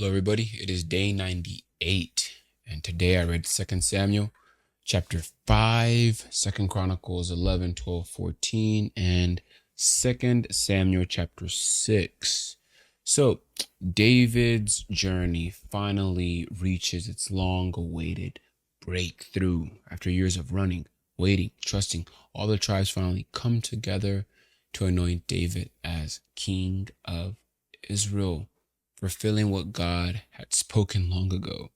Hello, everybody. It is day 98, and today I read 2 Samuel chapter 5, 2 Chronicles 11, 12, 14, and 2 Samuel chapter 6. So, David's journey finally reaches its long awaited breakthrough. After years of running, waiting, trusting, all the tribes finally come together to anoint David as king of Israel, fulfilling what God had spoken long ago.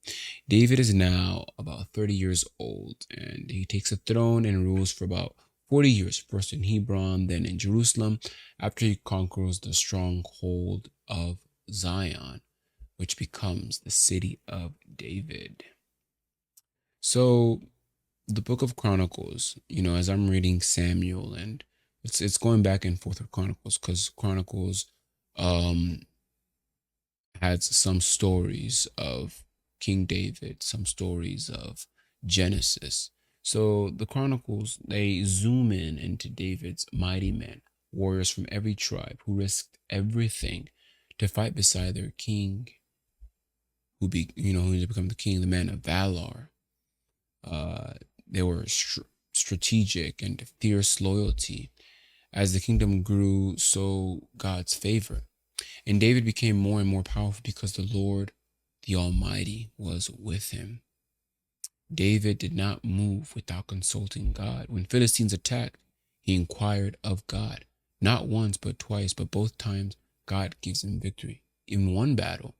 David is now about 30 years old, and he takes a throne and rules for about 40 years, first in Hebron, then in Jerusalem, after he conquers the stronghold of Zion, which becomes the city of David. So, the book of Chronicles, as I'm reading Samuel, and it's going back and forth with Chronicles, because Chronicles um had some stories of King David, some stories of Genesis. So the Chronicles, they zoom in into David's mighty men, warriors from every tribe who risked everything to fight beside their king, who to become the king, the man of valor. They were strategic and fierce loyalty. As the kingdom grew, so God's favor. And David became more and more powerful because the Lord, the Almighty, was with him. David did not move without consulting God. When Philistines attacked, he inquired of God, not once but twice, but both times God gives him victory. In one battle,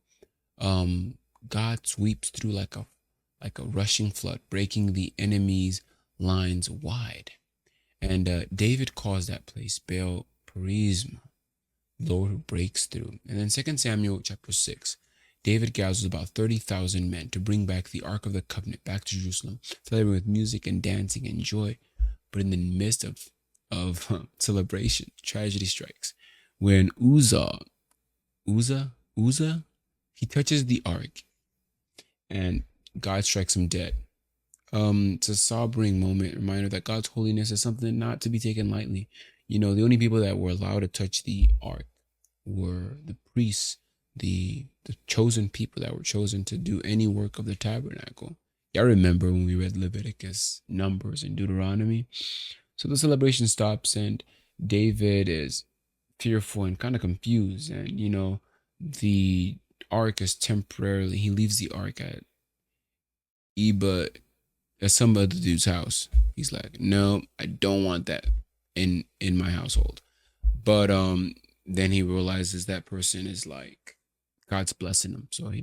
God sweeps through like a rushing flood, breaking the enemy's lines wide. And David calls that place Baal Perizim, Lord who breaks through. And then 2 Samuel chapter 6, David gathers about 30,000 men to bring back the Ark of the Covenant back to Jerusalem, celebrating with music and dancing and joy. But in the midst of celebration, tragedy strikes. When Uzzah, he touches the Ark and God strikes him dead. It's a sobering moment, reminder that God's holiness is something not to be taken lightly. The only people that were allowed to touch the ark were the priests, the chosen people that were chosen to do any work of the tabernacle. I remember when we read Leviticus, Numbers, and Deuteronomy. So the celebration stops, and David is fearful and kind of confused. And, the ark is temporarily, he leaves the ark at some other dude's house. He's like, no, I don't want that in my household. But then he realizes that person is like God's blessing him, so he